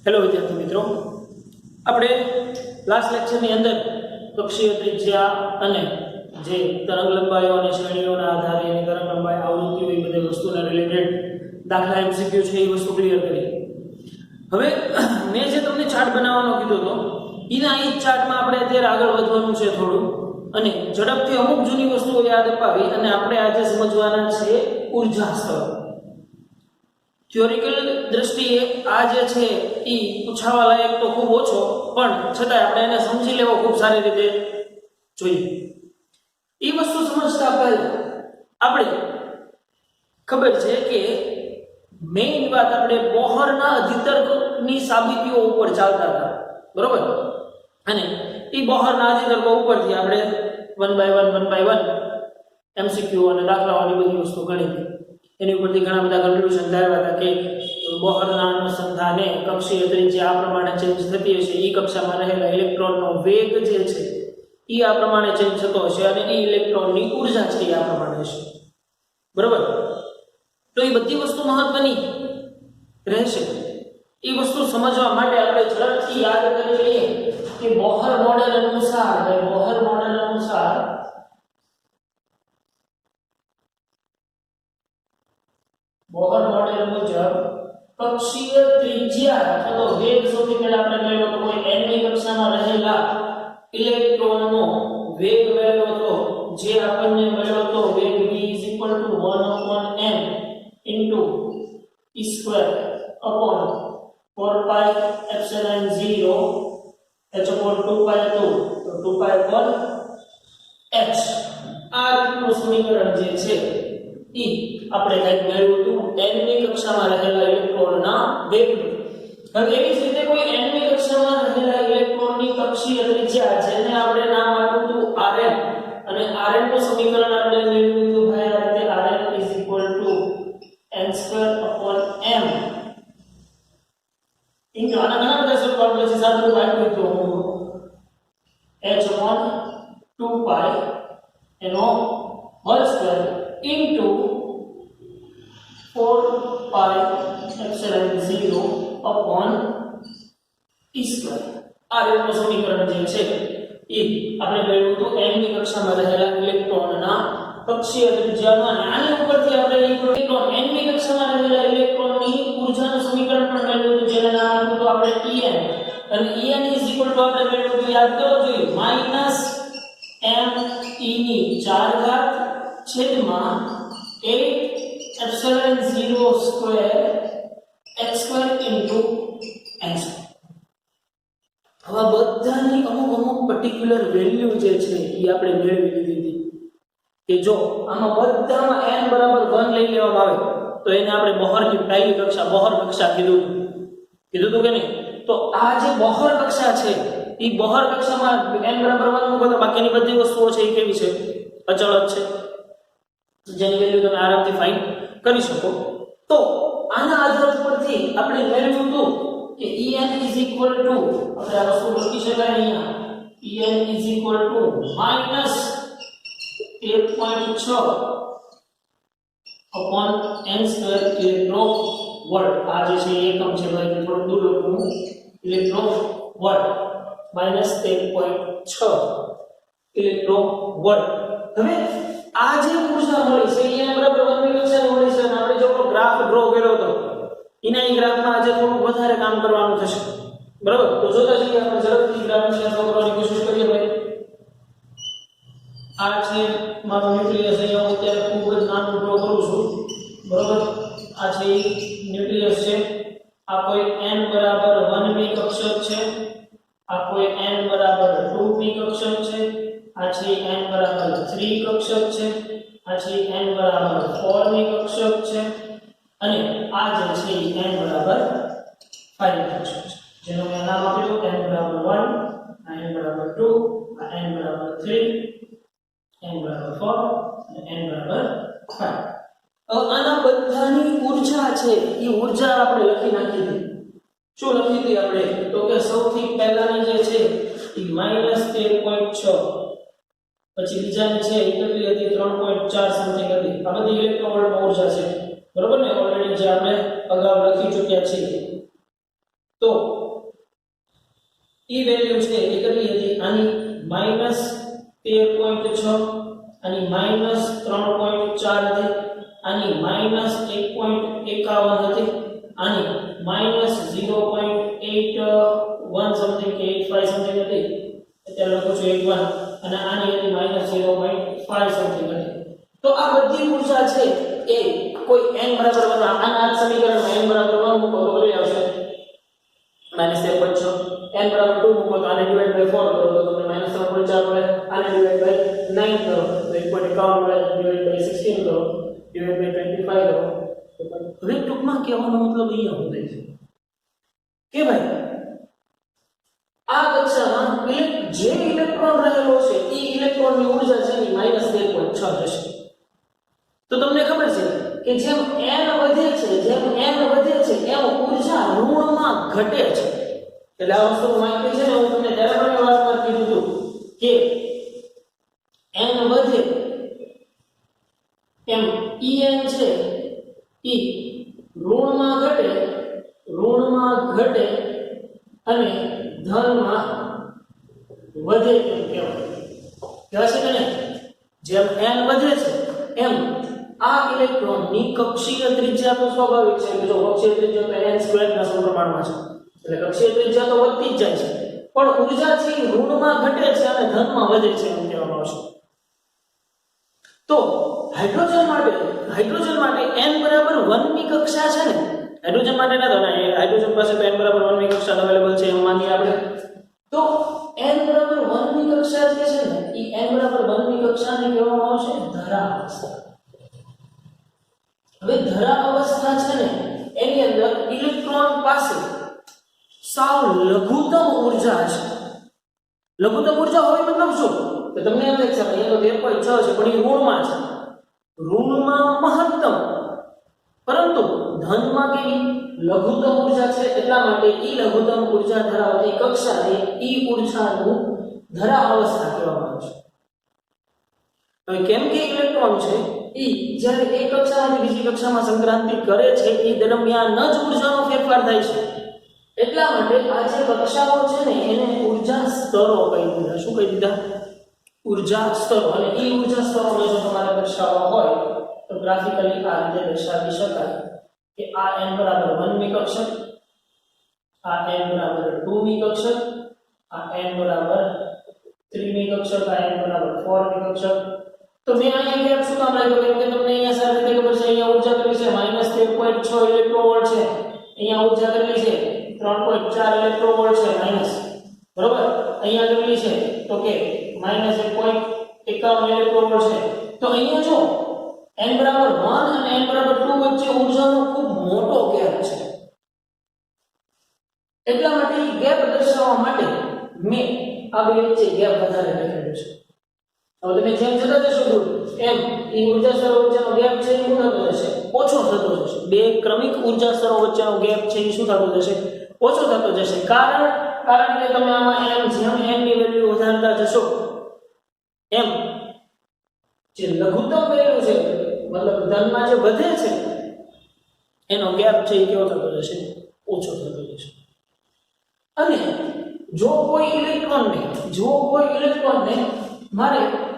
Hello વિદ્યાર્થી મિત્રો, આપણે લાસ્ટ લેક્ચરની અંદર કક્ષીય ત્રિજ્યા અને જે તરંગ લંબાઈઓ અને શ્રેણીઓના આધારે એની તરંગ લંબાઈ આવૃત્તિઓ એ બધી વસ્તુના રિલેટેડ દાખલા એમસીક્યુ છે એ વસ્તુ ક્લિયર કરી. હવે મેં જે તમને ચાર્ટ બનાવવાનો કીધો હતો એના એ ચાર્ટમાં આપણે અત્યારે આગળ વધવાનું છે થોડું, અને ઝડપથી અમુક જૂની વસ્તુઓ યાદ અપાવી અને આપણે આજે સમજવાના છે ઉર્જા સ્તર. થિયોરિકલ દ્રષ્ટિએ આ જે છે એ પૂછાવા લાયક તો ખૂબ ઓછો, પણ છતાં આપણે એને સમજી લેવો ખૂબ સારી રીતે જોઈએ. એ વસ્તુ સમજતા પહેલા આપણે ખબર છે કે મેઇન વાત આપણે બોહરના અધિતર્કની સાબિતીઓ ઉપર ચાલતા હતા, બરોબર? અને એ બોહરના અધિતર્કો ઉપરથી આપણે 1 by 1 એમસીક્યુ અને દાખલાઓની બધી વસ્તુ ગણી હતી. એની ઉપરથી ઘણા બધા કન્ક્લુઝન આવ્યા હતા કે બોહરના અનુસંધાને કક્ષીય ત્રિજ્યા આ પ્રમાણે ચેન્જ થતી હશે, એ કક્ષામાં રહેલા ઇલેક્ટ્રોનનો વેગ જે છે એ આ પ્રમાણે ચેન્જ થતો હશે, અને એ ઇલેક્ટ્રોનની ઉર્જા છે એ આ પ્રમાણે હશે, બરોબર? તો એ બધી વસ્તુ મહત્વની રહેશે. એ વસ્તુ સમજવા માટે આપણે ઝડપથી યાદ કરી લઈએ કે બોહર મોડેલ અનુસાર બોહર મોડેલ મુજબ કક્ષીય ત્રિજ્યા અથવા વેગ સૌથી પહેલા આપણે મેળવ્યો તો કોઈ n ની કક્ષામાં રહેલા ઇલેક્ટ્રોનનો વેગ મેળવ્યો હતો, જે આપણને મળ્યો હતો વેગ v 1/m into e square upon 4π0 h/2π હતું, તો 2π upon h. આ રીતનું સમીકરણ જે છે એ આપણે કંઈક મેળવ્યું હતું n ની કક્ષામાં રહેલા ઇલેક્ટ્રોનના વેગનું. હવે એવી જ રીતે કોઈ n ની કક્ષામાં રહેલા ઇલેક્ટ્રોનની કક્ષીય ત્રિજ્યા, જેને આપણે નામ આપ્યું હતું rn, અને rn નું સમીકરણ આપણે મેળવ્યું હતું ભાઈ આ રીતે rn n2/m ઇન્ટુ આના ઘણા બધા સ્વરૂપ આપણે છે સાદું આપ્યું હતું h/2π એનો whole square into 4π0 upon e square. આ રીતનું સમીકરણ જે છે એ આપણે મેળવ્યું હતું n ની કક્ષામાં રહેલા ઇલેક્ટ્રોનના કક્ષીય ત્રિજ્યામાં. આની ઉપરથી આપણે ઇલેક્ટ્રોન n ની કક્ષામાં રહેલા ઇલેક્ટ્રોનની ઊર્જાનું સમીકરણ પણ મેળવ્યું હતું, જેને નામ આપ્યું હતું આપણે En, અને En આપણે મેળવ્યું હતું યાદ કરો જોઈએ -me⁴ છેદમાં 8 epsilon 0 square h square into n square. હવે બધાની અમુક પર્ટિક્યુલર વેલ્યુ જે છે એ આપણે મેળવી લીધી હતી કે જો આમાં બધામાં n બરાબર 1 લઈ લેવામાં આવે તો એને આપણે બોહરની પહેલી કક્ષા બોહર કક્ષા કીધું હતું કે નહીં? તો આ જે બોહર કક્ષા છે એ બોહર કક્ષામાં n બરાબર 1 મૂકો તો બાકીની બધી વસ્તુઓ છે એ કેવી છે? અચળ જ છે, જેની વેલ્યુ તમે આરામથી ફાઇન્ડ કરી શકો. તો આના આધાર પરથી આપણે મેળવ્યું હતું કે En આપણે આ વસ્તુ લખી શકાય અહીંયા En -1.6 upon n square electron volt. આ જે છે એકમ છે ભાઈ, થોડું દૂર લખું, ઇલેક્ટ્રોન વોલ્ટ -13.6 ઇલેક્ટ્રોન વોલ્ટ. હવે આ જે ઊર્જા મળી છે એ બરાબર 1 ની કક્ષાની મળી છે, અને આપણે જો ગ્રાફ ડ્રો કર્યો હતો એના એ ગ્રાફમાં આજે થોડું વધારે કામ કરવાનું થશે, બરાબર? તો જોતા જઈએ આપણે ઝડપથી ગ્રાફને ડ્રો કરવાની કોશિશ કરીએ ભાઈ. આ છે મારું ન્યુક્લિયસ, અહીંયા હું અત્યારે ખૂબ જ નાનું ડ્રો કરું છું, બરાબર? આ છે ન્યુક્લિયસ છે, આ કોઈ n બરાબર 1p કક્ષક છે, આ કોઈ n બરાબર 2p કક્ષક છે, આ છે n બરાબર 3 કક્ષક છે, આ છે n બરાબર 4 ની કક્ષક છે, અને આ જે છે n બરાબર 5 કક્ષક છે, જેનો મેં નામ આપ્યું n બરાબર 1, આ n બરાબર 2, આ n બરાબર 3, n બરાબર 4 અને n બરાબર 5. હવે આના બધાની ઊર્જા છે એ ઊર્જા આપણે લખી નાખી હતી. શું લખી હતી આપણે? તો કે સૌથી પહેલાની જે છે એ -13.6, પછી બીજાની છે એ કેટલી હતી? 3.4 સમથિંગ હતી. આ બધી ઇલેક્ટ્રોન વોલ્ટમાં ઊર્જા છે, બરોબર ને? ઓલરેડી વેલ્યુ જે આપણે અગાઉ લખી ચૂક્યા છીએ તો ઈ વેલ્યુ છે એ કેટલી હતી આની -13.6 આની -3.4 હતી આની -1.51 હતી આની -0.81 સમથિંગ કે 85 સમથિંગ હતી અત્યારે લખું છું 81 અને આની હતી -0.5 સમથિંગ હતી તો આ બધી ઊર્જા છે એ કોઈ n બરાબર 1 આના સમીકરણમાં n બરાબર 1 મૂકો તો કેટલી આવશે -13.6 n બરાબર 2 મૂકો તો આને ડિવાઇડ બાય 4 કરો તો તમને -3.4 મળે આને ડિવાઇડ બાય 9 કરો તો 1.51 મળે ડિવાઇડ બાય 16 કરો ડિવાઇડ બાય 25 કરો હવે ટૂંકમાં કહેવાનો મતલબ અહીંયા શું થાય છે કે ભાઈ આ કક્ષામાં જે ઇલેક્ટ્રોન રહેલો છે એ ઇલેક્ટ્રોનની ઊર્જા છે એ -13.6 હશે તો તમને ખબર છે કે જેમ n વધે છે એમ ઊર્જા ઋણમાં ઘટે છે એટલે આ વસ્તુ માહિતી છે ને હું તમને ત્યારે પણ વાત કરી દીધું કે n વધે એમ En છે ઈ ઋણમાં ઘટે અને ધનમાં વધે એમ કહેવાય છે કે નહીં જેમ n વધે છે એમ આ ઇલેક્ટ્રોનની કક્ષીય ત્રિજ્યા તો સ્વાભાવિક છે કે જો કક્ષીય ત્રિજ્યા તો n² ના સમપ્રમાણમાં છે એટલે કક્ષીય ત્રિજ્યા તો વધતી જ જાય છે પણ ઊર્જા છે ઋણમાં ઘટે છે અને ધનમાં વધે છે એમ કહેવામાં આવશે તો હાઇડ્રોજન માટે n બરાબર 1 ની કક્ષા છે ને હાઇડ્રોજન માટે ના તો હાઇડ્રોજન પાસે તો n બરાબર 1 ની કક્ષા અવેલેબલ છે એમ માનીએ આપણે તો n બરાબર 1 ની કક્ષા જે છે ને ઈ n બરાબર 1 ની કક્ષાને કહેવામાં આવશે ધરા અવસ્થા હવે ધરા અવસ્થા છે ને એની અંદર ઇલેક્ટ્રોન પાસે સાવ લઘુત્તમ ઊર્જા છે લઘુત્તમ ઊર્જા હોય મતલબ શું તો તમને એમ લાગે છે અહીંયા તો 13.6 છે પણ એ ઋણમાં મહત્તમ પરંતુ ધનમાં કેવી લઘુત્તમ ઊર્જા છે એટલા માટે ઈ લઘુત્તમ ઊર્જા ધરાવતી કક્ષાને ઈ ઊર્જાનું ધરા અવસ્થા કહેવામાં આવે છે હવે કેમ કે ઇલેક્ટ્રોન છે ઈ જ્યારે એક કક્ષાથી બીજી કક્ષામાં સંક્રાંતિ કરે છે એ દરમિયાન જ ઊર્જાનો ફેરફાર થાય છે એટલા માટે આ જે કક્ષાઓ છે ને એને ઊર્જા સ્તરો કહી દીધા શું કહી દીધા ઊર્જા સ્તરો અને ઈ ઊર્જા સ્તરોને જો તમારે દર્શાવવા હોય તો ગ્રાફિકલી આ રીતે દર્શાવી શકાય કે આ n બરાબર 1 મી કક્ષક આ n બરાબર 2 મી કક્ષક આ n બરાબર 3 મી કક્ષક આ n બરાબર 4 મી કક્ષક તો મેં અહીંયા ગેપ શું કામ રાખ્યો કેમ કે તમને અહીંયા સારી રીતે ખબર છે અહીંયા ઊર્જા કેટલી છે -13.6 ઇલેક્ટ્રોવોલ્ટ છે અહીંયા ઊર્જા કેટલી છે 3.4 ઇલેક્ટ્રોવોલ્ટ છે માઈનસ બરોબર અહીંયા કેટલી છે તો કે -1.51 ઇલેક્ટ્રોવોલ્ટ છે તો અહીંયા જો n બરાબર 1 અને n બરાબર 2 વચ્ચે ઊર્જાનો ખૂબ મોટો ગેપ છે એટલા માટે એ ગેપ દર્શાવવા માટે મેં આ બે વચ્ચે ગેપ વધારે લખેલો છે હવે તમે જેમ જતા જશો દૂર એમ એ ઊર્જા સ્તરો વચ્ચેનો ગેપ છે એ શું થતો જશે ઓછો થતો જશે બે ક્રમિક ઊર્જા સ્તરો વચ્ચેનો ગેપ છે એ શું થતો જશે ઓછો થતો જશે કારણ કે તમે આમાં જેમ n ની વેલ્યુ વધારતા જશો એમ જે લઘુત્તમ વેલ્યુ છે મતલબ ધનમાં જે વધે છે એનો ગેપ છે એ કેવો થતો જશે ઓછો થતો જશે અને જો કોઈ ઇલેક્ટ્રોનને મારે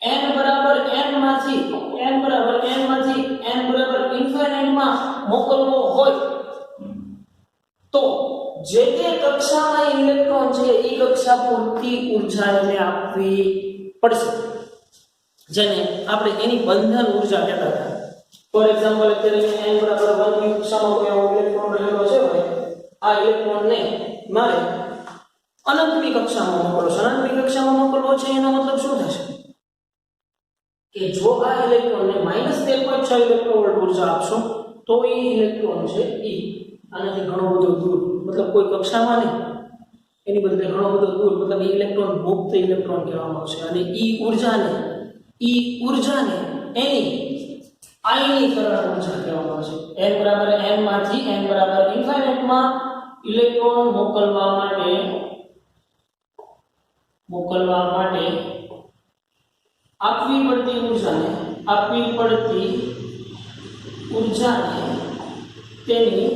n બરાબર n માંથી n બરાબર ઇન્ફિનિટ માં મોકલવો હોય તો જે તે કક્ષામાં ઇલેક્ટ્રોન છે એ કક્ષા પૂરતી ઊર્જા એને આપવી પડશે જેને આપણે એની બંધન ઊર્જા કહેતા હતા ફોર એક્ઝામ્પલ અત્યારે n બરાબર 1 ની કક્ષામાં કોઈ એવો ઇલેક્ટ્રોન રહેલો છે ભાઈ આ ઇલેક્ટ્રોનને મારે અનંતની કક્ષામાં મોકલવો છે અનંતની કક્ષામાં મોકલવો છે એનો મતલબ શું થશે કે જો આ ઇલેક્ટ્રોનને -13.6 ઇલેક્ટ્રોવોલ્ટ ઊર્જા આપશો તો એ ઇલેક્ટ્રોન છે એ આનાથી ઘણો બધો દૂર મતલબ કોઈ કક્ષામાં નહીં એની બદલે ઘણો બધો દૂર મતલબ એ ઇલેક્ટ્રોન મુક્ત ઇલેક્ટ્રોન કહેવામાં આવશે અને ઈ ઊર્જાને એની આયનીકરણ ઊર્જા કહેવામાં આવશે n બરાબર n માંથી n બરાબર ઇન્ફિનિટ માં ઇલેક્ટ્રોન મોકલવા માટે આપવી પડતી ઊર્જાને તેની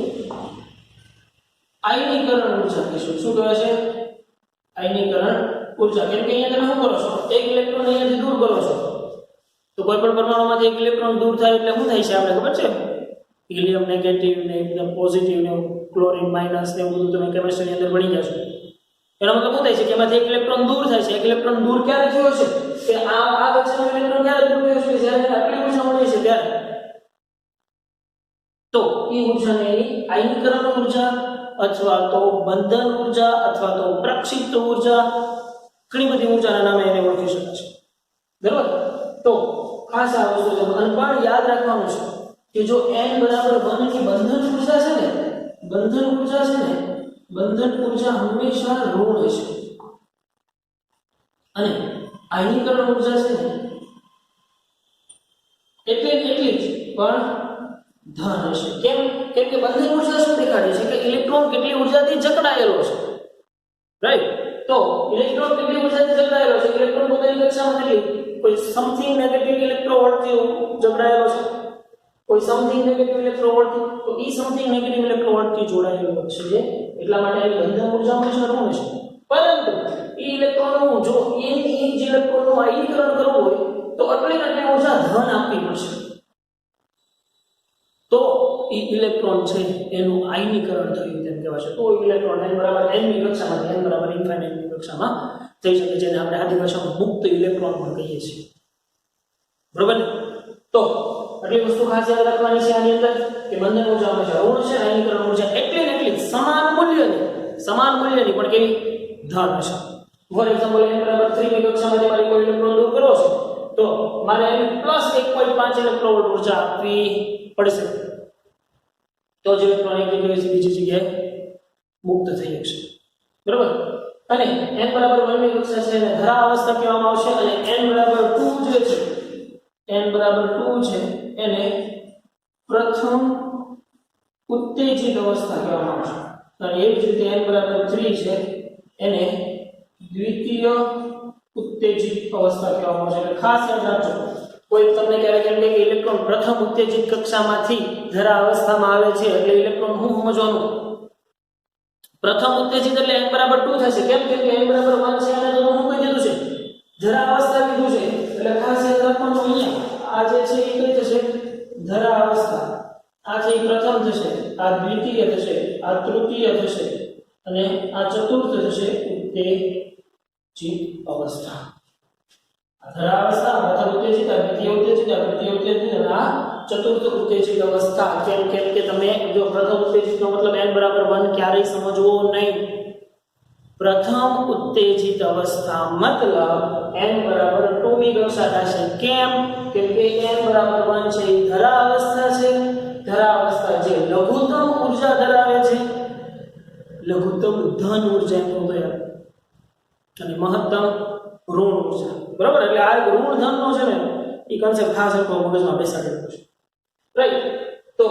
આયનીકરણ ઉર્જા કહીશું. શું કહેવાય છે? આયનીકરણ ઉર્જા. કેમ કે અહીંયા તમે શું કરો છો? એક ઇલેક્ટ્રોન અહીંયાથી દૂર કરો છો, તો કોઈ પણ પરમાણુમાંથી એક ઇલેક્ટ્રોન દૂર થાય એટલે શું થાય છે આપણે ખબર છે? હિલિયમ નેગેટિવ ને એકદમ પોઝિટિવ ને ક્લોરીન માઇનસ ને એવું બધું તમે કેમિસ્ટ્રીની અંદર ભણી જશો. એનો મતલબ શું થાય છે કે એમાંથી એક ઇલેક્ટ્રોન દૂર થાય છે. એક ઇલેક્ટ્રોન દૂર ક્યારે થયો છે? કે આ વચ્ચેનો ઇલેક્ટ્રોન ક્યારે દૂર થયો છે? જ્યારે આટલી ઉર્જા મળી છે ત્યારે. તો એ ઉર્જાને આયનીકરણ ઉર્જા અથવા તો બંધન ઉર્જા અથવા તો પ્રક્ષિપ્ત ઉર્જા, ઘણી બધી ઉર્જાના નામે એને ઓળખી શકાય છે. બરાબર? તો ખાસ આ વસ્તુ છે. અને પણ યાદ રાખવાનું છે કે જો n બરાબર 1 ની બંધન ઉર્જા છે ને, બંધન ઉર્જા હંમેશા ઋણ હશે અને આયનીકરણ ઉર્જા છે ને એટલી જ પણ ધન હશે. કેમ કે બંધન ઉર્જા શું દેખાડે છે? કે ઇલેક્ટ્રોન કેટલી ઉર્જાથી જકડાયેલો છે. રાઈટ? તો ઇલેક્ટ્રોન કેટલી ઉર્જાથી જકડાયેલો છે? ઇલેક્ટ્રોન પોતાની કક્ષામાં કેટલી, કોઈ સમથિંગ નેગેટિવ ઇલેક્ટ્રોવોલ્ટથી જકડાયેલો છે, કોઈ સમથિંગ નેગેટિવ ઇલેક્ટ્રોવોલ્ટથી, તો ઈ સમથિંગ નેગેટિવ ઇલેક્ટ્રોવોલ્ટથી જોડાયેલો છે. એટલા માટે એની બંધન ઉર્જા હંમેશા ઋણ છે. પરંતુ ઈ ઇલેક્ટ્રોનનું જો એ જ ઇલેક્ટ્રોનનું આયનીકરણ કરવું હોય તો આટલી ઉર્જા ધન આપવી પડશે. તો ઈ ઇલેક્ટ્રોન છે એનું આયનીકરણ થયું તેમ કહેવાય. તો ઇલેક્ટ્રોન n બરાબર n ની કક્ષામાંથી n બરાબર ઇન્ફાઇનાઇટ ની કક્ષામાં થઈ શકે, જેને આપણે આદિ ભાષામાં મુક્ત ઇલેક્ટ્રોન પણ કહીએ છીએ. બરોબર ને? તો આટલી વસ્તુ ખાસ યાદ રાખવાની છે આની અંદર કે બંધન ઉર્જા હંમેશા ઋણ છે, આયનીકરણ ઉર્જા એટલી ને એટલી સમાન મૂલ્યની પણ કેવી? ધન હશે. ફોર એક્ઝામ્પલ n બરાબર 3 ની કક્ષામાંથી મારે કોઈ ઇલેક્ટ્રોન દૂર કરવો છે તો મારે એને પ્લસ 1.5 ઇલેક્ટ્રોવોલ્ટ ઉર્જા આપવી પડશે. તો જ ઇલેક્ટ્રોન એક જગ્યાએથી બીજી જગ્યાએ મુક્ત થઈ શકશે. બરાબર? અને n બરાબર 1 ની કક્ષા છે એને ધરા અવસ્થા કહેવામાં આવશે અને n બરાબર 2 જે છે, n બરાબર 2 છે એને પ્રથમ ઉત્તેજિત અવસ્થા કહેવામાં આવશે. અને એ જ રીતે n બરાબર 3 છે એને દ્વિતીય ઉત્તેજિત અવસ્થા કહેવામાં આવશે. એટલે ખાસ યાદ રાખજો. કોઈ તમને ક્યારેક એમ કહે કે ઇલેક્ટ્રોન પ્રથમ ઉત્તેજિત કક્ષામાંથી ધરા અવસ્થામાં આવે છે એટલે ઇલેક્ટ્રોન શું સમજવાનું? પ્રથમ ઉત્તેજિત એટલે n બરાબર 2 થશે. કેમ કે n બરાબર 1 છે અને તો હું કહી દીધું છે ધરા અવસ્થા કીધું છે. એટલે ખાસ યાદ રાખવાનું અહીંયા આ જે છે એ કઈ થશે? ધરા અવસ્થા. આ છે એ પ્રથમ થશે, આ દ્વિતીય થશે, આ તૃતીય થશે અને આ ચતુર્થ થશે ઉત્તેજિત અવસ્થા. ધરા અવસ્થા, પ્રથમ ઉત્તેજિત, દ્વિતીય ઉત્તેજિત, તૃતીય ઉત્તેજિત અને આ ચતુર્થ ઉત્તેજિત અવસ્થા. કેમ કે તમે જો પ્રથમ ઉત્તેજિતનો મતલબ n બરાબર 1 ક્યારેય સમજવો નહીં. પ્રથમ ઉત્તેજિત અવસ્થા મતલબ n બરાબર 2 ની કક્ષા થશે. કેમ કે n બરાબર 1 છે એ ધરા અવસ્થા છે. ધરા અવસ્થા જે લઘુત્તમ ઉર્જા ધરાવે છે, લઘુત્તમ ધન ઉર્જા એમ કહે અને મહત્તમ ઋણ ઉર્જા. બરાબર? એટલે આ ઋણ ધનનો છે ને એ કન્સેપ્ટ ખાસ મગજમાં બેસાડેલો છે. રાઈટ? તો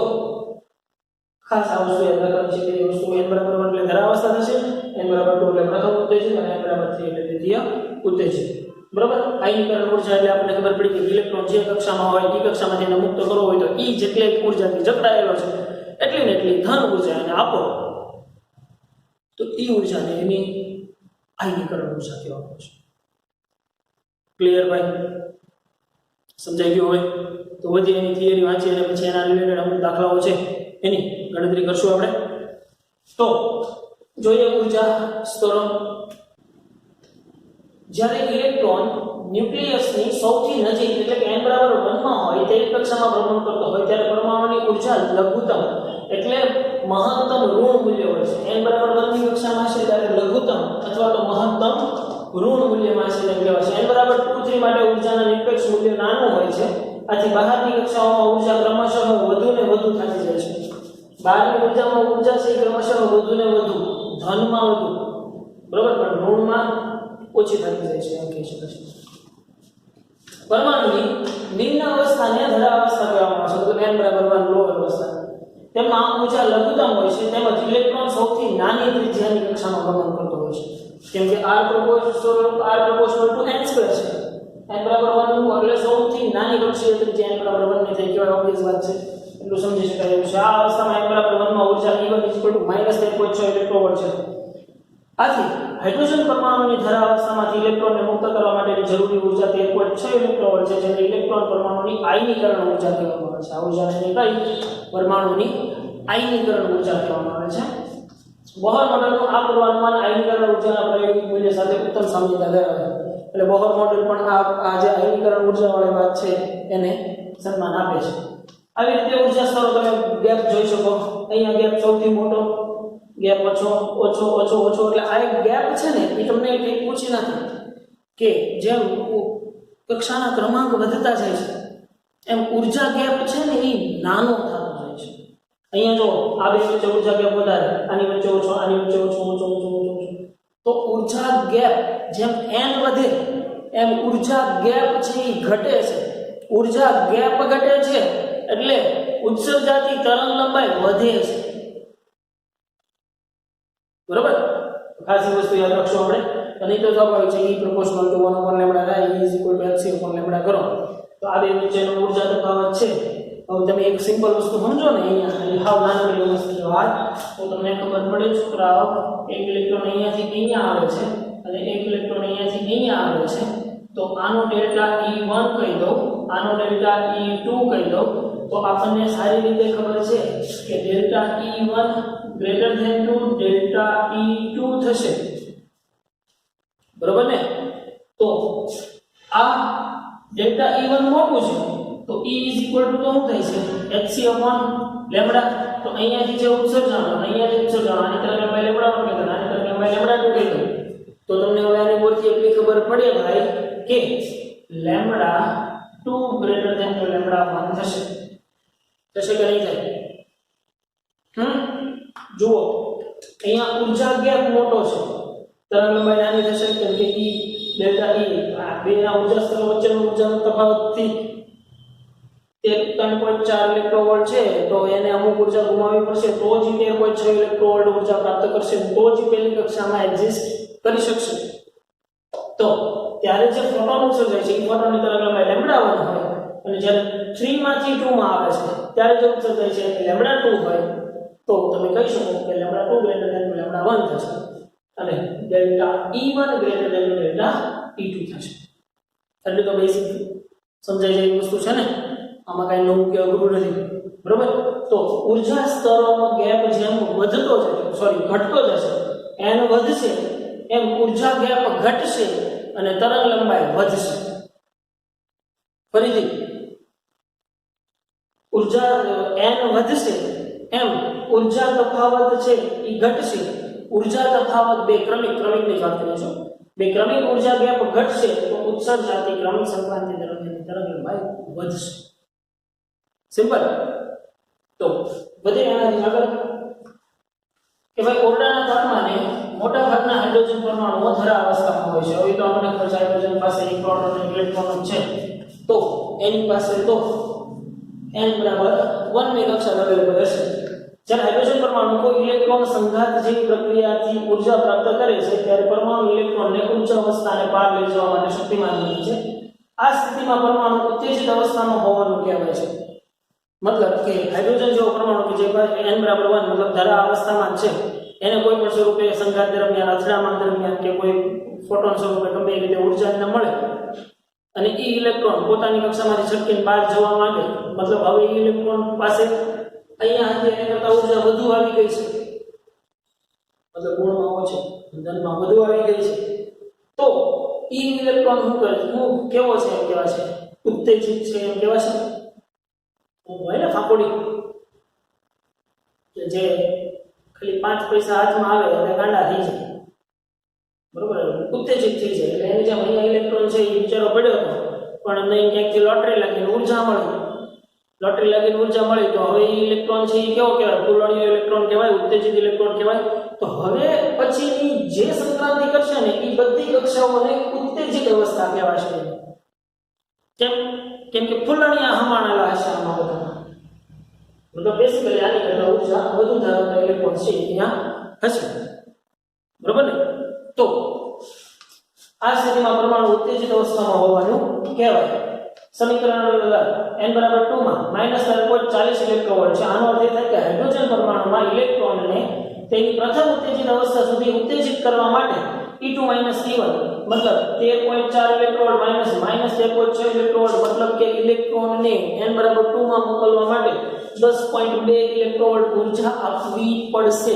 ખાસ આ વસ્તુ યાદ રાખવાની છે કે વસ્તુ n બરાબર 1 એટલે ધરા અવસ્થા થશે, n બરાબર 2 એટલે પ્રથમ ઉત્તેજિત અને n બરાબર 3 એટલે દ્વિતીય ઉત્તેજિત. બરાબર? આયનીકરણ ઉર્જા એટલે આપણને ખબર પડી કે ઇલેક્ટ્રોન જે કક્ષામાં હોય એ કક્ષામાંથી એને મુક્ત કરવો હોય તો એ જેટલી ઉર્જાથી જકડાયેલો છે એટલી ને એટલી ધન ઉર્જા એને આપો તો એ ઉર્જાને એની આયનીકરણ ઉર્જા કહેવામાં આવે છે. ક્લિયર ભાઈ? સમજાઈ ગયું? હોય તો વધી એની થિયરી વાંચી અને પછી એના રિલેટેડ અમુક દાખલાઓ છે એની ગણતરી કરશું આપણે. તો જોઈએ ઉર્જા સ્તરો. જ્યારે ઇલેક્ટ્રોન ન્યુક્લિયસની સૌથી નજીક એટલે કે n બરાબર 1 માં હોય તેવી કક્ષામાં ભ્રમણ કરતો હોય ત્યારે પરમાણુની ઉર્જા લઘુત્તમ એટલે મહત્તમ ઋણ મૂલ્ય હોય છે. n બરાબર 1 ની કક્ષામાં છે ત્યારે લઘુત્તમ અથવા તો મહત્તમ ઋણ મૂલ્યમાં છે તેમ કહેવાય છે. n બરાબર 2 3 માટે ઉર્જાના નિરપેક્ષ મૂલ્ય નાનું હોય છે. આથી બહારની કક્ષાઓમાં ઉર્જા ક્રમશઃ વધુ ને વધુ થતી જાય છે. બહારની ઉર્જામાં ઉર્જા છે ક્રમશઃ વધુ ને વધુ ધનમાં વધુ, બરાબર, પણ ઋણમાં ઓછી થતી જાય છે એમ કહી શકાય છે. પરમાણુની નિમ્ન અવસ્થાને ધરા અવસ્થા કહેવામાં આવે છે. તો n બરાબર 1 લો અવસ્થા. તેમાં ઉર્જા લઘુત્તમ હોય છે તેમજ ઇલેક્ટ્રોન સૌથી નાની ત્રિજ્યાની કક્ષામાં ભ્રમણ કરતો હોય છે. કેમ કે r proportional to n square છે. n બરાબર 1 નું એટલે સૌથી નાની કક્ષીય ત્રિજ્યા n બરાબર 1 ની થઈ કહેવાય, ઓબ્વિયસ વાત છે. એટલું સમજી શકાય એવું છે. આ અવસ્થામાં n બરાબર 1 માં ઊર્જા E1 -13.6 ઇલેક્ટ્રોવોલ્ટ છે. આથી હાઇડ્રોજન પરમાણુની ધરા અવસ્થામાંથી ઇલેક્ટ્રોનને મુક્ત કરવા માટેની જરૂરી ઊર્જા 13.6 ઇલેક્ટ્રોવોલ્ટ છે, જેને ઇલેક્ટ્રોન પરમાણુની આયનીકરણ ઊર્જા કહેવામાં આવે છે. આ ઊર્જાને કઈ પરમાણુની આયનીકરણ ઊર્જા કહેવામાં આવે છે. બોહર મોડેલનું આ પૂર્વાનુમાન આયનીકરણ ઊર્જાના પ્રાયોગિક મૂલ્ય સાથે ઉત્તમ સામ્યતા ધરાવે છે. એટલે બોહર મોડેલ પણ આ જે આયનીકરણ ઊર્જાવાળી વાત છે એને સન્માન આપે છે. આવી રીતે ઊર્જા સ્તરો તમે ગેપ જોઈ શકો. અહીંયા ગેપ સૌથી મોટો, ગેપ ઓછો ઓછો ઓછો ઓછો. એટલે આ એક ગેપ છે ને એ તમને કંઈ પૂછી નથી કે જેમ કક્ષાના ક્રમાંક વધતા જાય છે એમ ઊર્જા ગેપ છે ને એ નાનો થતો જાય છે. અહીંયા જો આ બે વચ્ચે ઊર્જા ગેપ વધારે, આની વચ્ચે ઓછો, આની વચ્ચે ઓછો ઓછો ઓછો ઓછો, તો ઊર્જા ગેપ જેમ n વધે એમ ઊર્જા ગેપ છે એ ઘટે છે. ઊર્જા ગેપ ઘટે છે એટલે ઉત્સર્જાતી તરંગ લંબાઈ વધે છે. બરોબર? ખાસ એ વસ્તુ યાદ રાખશો આપણે. અને તો સ્વાભાવિક છે E proportional to 1 lambda થાય, E is equal to hc lambda કરો તો આ બે વચ્ચેનો ઊર્જા તફાવત છે. હવે તમે એક સિમ્પલ વસ્તુ સમજો ને, અહીંયા હાવ નાની વસ્તુ વાત તો તમને ખબર પડે છોકરાઓ, એક ઇલેક્ટ્રોન અહીંયાથી અહીંયા આવે છે અને એક ઇલેક્ટ્રોન અહીંયાથી અહીંયા આવે છે. તો આનો ડેલ્ટા E1 કહી દો, આનો ડેલ્ટા E2 કહી દો, તો આપણને સારી રીતે ખબર છે કે delta E1 greater than to delta E2 થશે. બરોબર ને? તો આ ડેલ્ટા E1 મોટું છે તો E is equal to તો શું થાય છે hc લેમ્બડા. તો અહીંયાથી જે ઉત્સર્જન, અહીંયાથી ઉત્સર્જન, આની તરફ લંબાઈ લેમ્બડા 1 કહી દો, આની તરફ લંબાઈ લેમ્બડા 2 કહી દો. તો તમને હવે આની પરથી એટલી ખબર પડે ભાઈ કે lambda 2 greater than to lambda 1 થશે. થશે કે નહીં થાય? જુઓ અહીંયા ઊર્જા ગેપ મોટો છે, તરંગ લંબાઈ નાની થશે કેમ કે E ડેલ્ટા E આ બેના ઊર્જા સ્તરો વચ્ચેનો ઊર્જાનો તફાવતથી તે 3.4 ઇલેક્ટ્રોવોલ્ટ છે. તો એને અમુક ઊર્જા ગુમાવવી પડશે તો જ 13.6 ઇલેક્ટ્રોવોલ્ટ ઊર્જા પ્રાપ્ત કરશે, તો જ પહેલી કક્ષામાં એક્ઝિસ્ટ કરી શકશે. તો ત્યારે જે ફોટોન ઉત્સર્જાય છે એ ફોટોનની તરંગ લંબાઈ લેમ્બડા 1 હોય અને જ્યારે 3 માંથી 2 માં આવે છે ત્યારે જે ઉત્સર્જાય છે એ લેમ્બડા 2 હોય. તો તમે કહી શકો કે લેમ્બડા 2 ગ્રેટર ધેન લેમ્બડા 1 થશે અને delta E1 greater than delta E2 થશે. એટલે તો બેસિક સમજાય જાય એ વસ્તુ છે ને, આમાં કઈ નવું કે અઘરું નથી. બરોબર? તો ઊર્જા સ્તરોનો ગેપ જેમ વધતો જશે, ઘટતો જશે, n વધશે એમ ઊર્જા ગેપ ઘટશે અને તરંગ લંબાઈ વધશે. ફરીથી ઊર્જા n વધશે એમ ઊર્જા તફાવત છે એ ઘટશે. ઊર્જા તફાવત બે ક્રમિકની વાત કરીએ છો, બે ક્રમિક ઊર્જા ગેપ ઘટશે તો ઉત્સર્જાતી ક્રમિક સંક્રાંતિ દરમિયાન તરંગ લંબાઈ વધશે. સિમ્પલ. તો વધે એનાથી આગળ કે ભાઈ ઓરડાના તાપમાને મોટા ભાગના હાઇડ્રોજન પરમાણુઓ ધરા અવસ્થામાં હોય છે. હવે તો આપણને ખબર છે હાઇડ્રોજન પાસે એક પ્રોટોન અને ઇલેક્ટ્રોન છે, તો એની પાસે તો n બરાબર 1 ની કક્ષા અવેલેબલ હશે. જ્યારે હાઇડ્રોજન પરમાણુ કોઈ ઇલેક્ટ્રોન સંઘાત જેવી પ્રક્રિયાથી ઊર્જા પ્રાપ્ત કરે છે ત્યારે પરમાણુ ઇલેક્ટ્રોનને ઉચ્ચ અવસ્થાને પાર લઈ જવા માટે શક્તિમાન બને છે. આ સ્થિતિમાં પરમાણુ ઉત્તેજિત અવસ્થામાં હોવાનું કહેવાય છે. મતલબ કે હાઇડ્રોજન જેવો પરમાણુ કે જે n બરાબર 1 મતલબ ધરા અવસ્થામાં છે, એને કોઈ પણ સ્વરૂપે સંઘાત દરમિયાન, અથડામણ દરમિયાન કે કોઈ ફોટોન સ્વરૂપે ગમે એ રીતે ઊર્જા ન મળે અને એ ઇલેક્ટ્રોન પોતાની કક્ષામાંથી છટકીને બહાર જવા માંગે, મતલબ હવે એ ઇલેક્ટ્રોન પાસે અહીંયા હતી એના કરતાં ઊર્જા વધુ આવી ગઈ છે, મતલબ ગુણમાં ઓછી, ધનમાં વધુ આવી ગઈ છે, તો એ ઇલેક્ટ્રોન શું કરે, હું કેવો છે એમ કહેવાય છે, ઉત્તેજિત છે એમ કહેવાય છે. હોય ને ફાંકોડી કે જે ખાલી 5 પૈસા હાથમાં આવે એટલે ગાંડા થઈ જાય, બરોબર, ઉત્તેજિત થઈ જાય. એટલે એની જેમ અહીંયા ઇલેક્ટ્રોન છે એ વિચારો પડ્યો હતો પણ નહીં, ક્યાંકથી લોટરી લાગીને ઊર્જા મળી, લોટરી લાગીને ઊર્જા મળી તો હવે એ ઇલેક્ટ્રોન છે એ કેવો કહેવાય, ફૂલણીયો ઇલેક્ટ્રોન કહેવાય, ઉત્તેજિત ઇલેક્ટ્રોન કહેવાય. તો હવે પછીની જે સંક્રાંતિ કરશે ને એ બધી કક્ષાઓને ઉત્તેજિત અવસ્થા કહેવાશે. કેમ કે ફૂલણીયા હમાણેલા હશે આમાં બધા, મતલબ બેસિકલી આની કરતા ઊર્જા વધુ ધરાવતા ઇલેક્ટ્રોન છે અહીંયા હશે, બરોબર ને? તો આ સ્થિતિમાં પરમાણુ ઉત્તેજિત અવસ્થામાં હોવાનું કહેવાય. સમીકરણ n બરાબર 2 માં -10.40 ઇલેક્ટ્રોવોલ્ટ છે. આનો અર્થ એ થાય કે હાઇડ્રોજન પરમાણુમાં ઇલેક્ટ્રોનને તેની પ્રથમ ઉત્તેજિત અવસ્થા સુધી ઉત્તેજિત કરવા માટે E2 - E1 મતલબ 13.4 ઇલેક્ટ્રોવોલ્ટ -13.6 ઇલેક્ટ્રોવોલ્ટ મતલબ કે ઇલેક્ટ્રોનને n બરાબર 2 માં મોકલવા માટે 10.2 ઇલેક્ટ્રોવોલ્ટ ઊર્જા આપવી પડશે.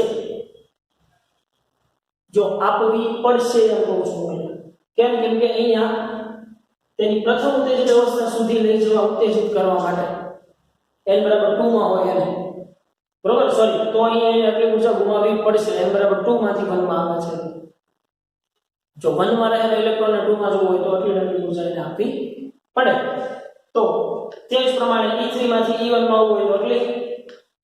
જો આપવી પડશે એમ કહું છું. કેમ કે અહીંયા તેની પ્રથમ ઉત્તેજિત અવસ્થા સુધી લઈ જવા ઉત્તેજિત કરવા માટે n બરાબર 2 માં હોય એને બરોબર સોરી તો અહીંયા આટલી ઊર્જા ગુમાવવી પડશે. n બરાબર 2 માંથી 1 માં આવે છે. જો 1 માં રહેલા ઇલેક્ટ્રોનને 2 માં જવું હોય તો આટલી ઊર્જા એને આપવી પડે. તો તે જ પ્રમાણે E3 માંથી E1 માં આવવું હોય તો એટલે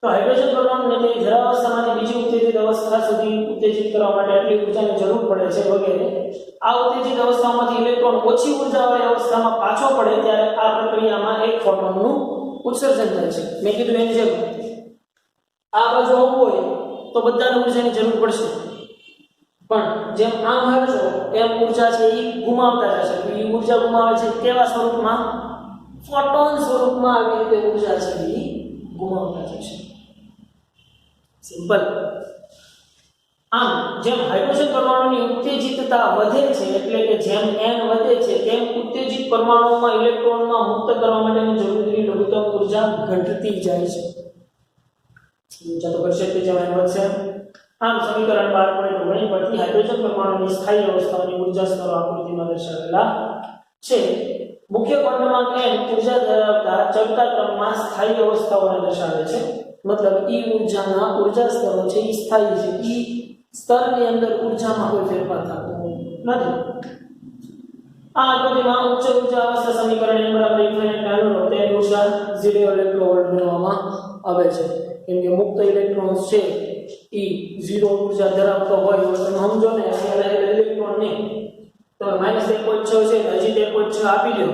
તો હાઇડ્રોજન પરમાણુને તેની જરાવસ્થામાંથી બીજી ઉત્તેજિત અવસ્થા સુધી ઉત્તેજિત કરવા માટે આટલી ઊર્જાની જરૂર પડે છે વગેરે. આ ઉત્તેજિત અવસ્થામાંથી ઇલેક્ટ્રોન ઓછી ઊર્જાવાળી અવસ્થામાં પાછો પડે ત્યારે આ પ્રક્રિયામાં એક ફોટોનનું ઉત્સર્જન થાય છે. મેં કીધું એની જેમ આ બાજુ આવવું હોય તો બધાને ઊર્જાની જરૂર પડશે, પણ જેમ આમ આવશો એમ ઊર્જા છે એ ગુમાવતા જશે. એ ઊર્જા ગુમાવે છે કેવા સ્વરૂપમાં? ફોટોન સ્વરૂપમાં આવી રીતે ઊર્જા છે એ ગુમાવતા જશે. સિમ્પલ. આમ જેમ હાઇડ્રોજન પરમાણુની ઉત્તેજિતતા વધે છે એટલે કે જેમ n વધે છે તેમ ઉત્તેજિત પરમાણુમાં ઇલેક્ટ્રોનમાં મુક્ત કરવા માટેની જરૂરી લઘુત્તમ ઊર્જા ઘટતી જાય છે. ઊર્જા તો ઘટશે તે જેમ n વધશે. આમ સમીકરણ 12.19 પરથી હાઇડ્રોજન પરમાણુની સ્થાયી અવસ્થાઓની ઊર્જા સ્તરો આકૃતિમાં દર્શાવેલા છે. મુખ્ય ક્વોન્ટમાંક n ઊર્જા ધરાવતા ચડતા ક્રમમાં સ્થાયી અવસ્થાઓને દર્શાવે છે. મતલબ E ઊર્જાના ઊર્જા સ્તરો છે એ સ્થાયી છે. E સ્તરની અંદર ઊર્જામાં કોઈ ફેરફાર થતો નથી. આ આકૃતિમાં ઉચ્ચ ઊર્જા અવસ્થા સમીકરણ n બરાબર ઇન્ફિનિટ ને અનુરૂપ તેની ઊર્જા 0 ઇલેક્ટ્રોવોલ્ટ મેળવવામાં આવે છે. કેમ કે મુક્ત ઇલેક્ટ્રોન્સ છે એ 0 ઊર્જા ધરાવતો હોય તો તમે સમજો ને અહીંયા રહેલા ઇલેક્ટ્રોનને તો -13.6 છે હજી 13.6 આપી દો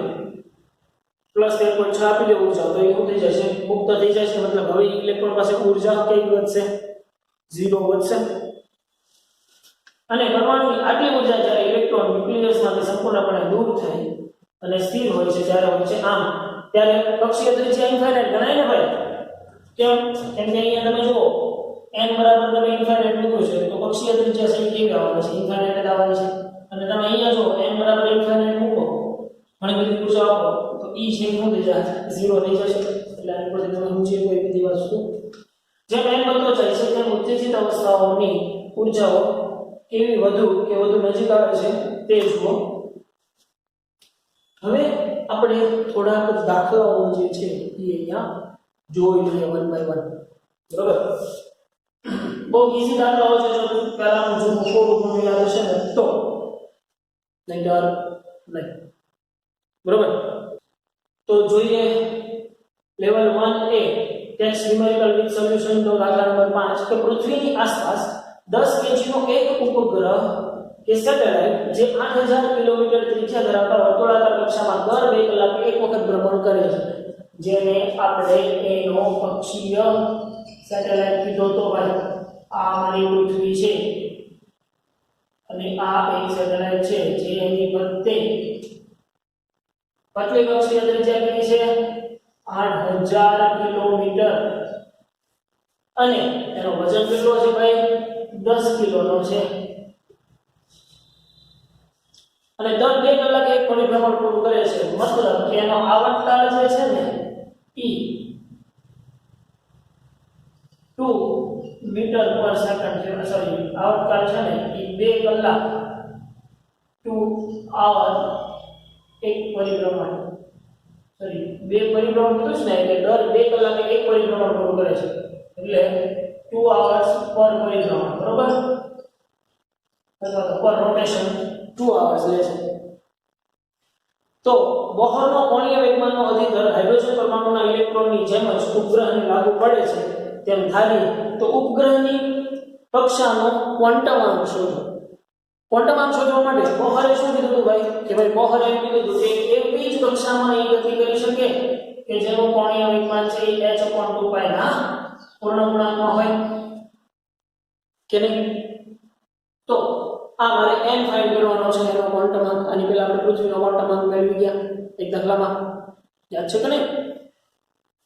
+13.6 આપી દો ઊર્જા તો એ શું થઈ જશે? મુક્ત થઈ જશે. મતલબ હવે ઇલેક્ટ્રોન પાસે ઊર્જા કેવી વધશે? 0 વધશે. અને પરમાણુની આટલી ઊર્જા જ્યારે ઇલેક્ટ્રોન ન્યુક્લિયસમાંથી સંપૂર્ણપણે દૂર થાય અને સ્થિર હોય છે ત્યારે હોય છે આમ ત્યારે કક્ષીય ત્રિજ્યા ઇન્ફાઇનાઇટ ગણાય ને ભાઈ. કેમ? કેમ કે અહીંયા તમે જુઓ n બરાબર તમે ઇન્ફાઇનાઇટ મૂક્યું છે તો કક્ષીય ત્રિજ્યા છે કેવી આવવાની છે? ઇન્ફાઇનાઇટ જ આવવાની છે. અને તમે અહીંયા જો n બરાબર ઇન્ફાઇનાઇટ મૂકો ઘણી બધી ઊર્જા આપો તો E છે શું થઈ જાય? 0 થઈ જશે. એટલે આની પરથી તમે ઊંચી કોઈ બધી વસ્તુ જેમ n વધતો જાય છે તેમ ઉત્તેજિત અવસ્થાઓની ઊર્જાઓ કેવી વધુ કે વધુ નજીક આવે છે તે જુઓ. હવે આપણે થોડાક દાખલાઓ જે છે એ અહીંયા જોઈ લઈએ 1 by 1. બરોબર? બહુ ઈઝી દાખલાઓ છે. જો પહેલાનું જો થોડું ઘણું યાદ હશે ને તો નહીતર નહીં. બરોબર? તો જોઈએ level 1A text numerical with solution. તો દાખલા નંબર 5 કે પૃથ્વીની આસપાસ 10 કેજીનો એક ઉપગ્રહ કે સેટેલાઇટ જે 8000 કિલોમીટર ત્રિજ્યા ધરાવતા વર્તુળાકાર કક્ષામાં દર 2 કલાકે એક વખત ભ્રમણ કરે છે, જેને આપણે એનો કક્ષીય સેટેલાઇટ કીધો તો ભાઈ. આ મારી પૃથ્વી છે અને આ એક સેટેલાઇટ છે જે એની ફરતે કેટલી કક્ષીય ત્રિજ્યા કેટલી છે? 8000 કિલોમીટર. અને એનો વજન કેટલો છે ભાઈ? 10 કિલોનો છે. અને દર 2 કલાકે એક પરિભ્રમણ પૂરું કરે છે. મતલબ કે એનો આવર્તકાળ જે છે ને E 2 મીટર પર સેકન્ડ છે. સોરી આવર્તકાળ છે ને એ 2 કલાક 2 આવર એક પરિભ્રમણ. સોરી 2 પરિભ્રમણ કીધું છે ને એટલે દર 2 કલાકે એક પરિભ્રમણ પૂરું કરે છે. એટલે 2 hours પર પરિભ્રમણ. બરોબર? અથવા તો પર રોટેશન 2 hours લે છે. તો બોહરનો કોણીય વેગમાનનો અધિકાર હાઇડ્રોજન પરમાણુના ઇલેક્ટ્રોનની જેમ જ ઉપગ્રહને લાગુ પડે છે તેમ ધારી તો ઉપગ્રહની કક્ષાનો ક્વોન્ટમાંક શોધો. ક્વોન્ટમાંક શોધવા માટે બોહરે શું કીધું હતું ભાઈ? કે ભાઈ બોહરે એમ કીધું હતું કે એવી જ કક્ષામાં એ ગતિ કરી શકે કે જેનું કોણીય વેગમાન છે એ h/2π ના પૂર્ણ ગુણાંકમાં હોય કે નહીં? તો આ મારે n ફાઇન્ડ કરવાનો છે એનો ક્વોન્ટમાંક. આની પહેલા આપણે પૃથ્વીનો ક્વોન્ટમાંક મેળવી ગયા એક દાખલામાં. યાદ છે કે નહીં?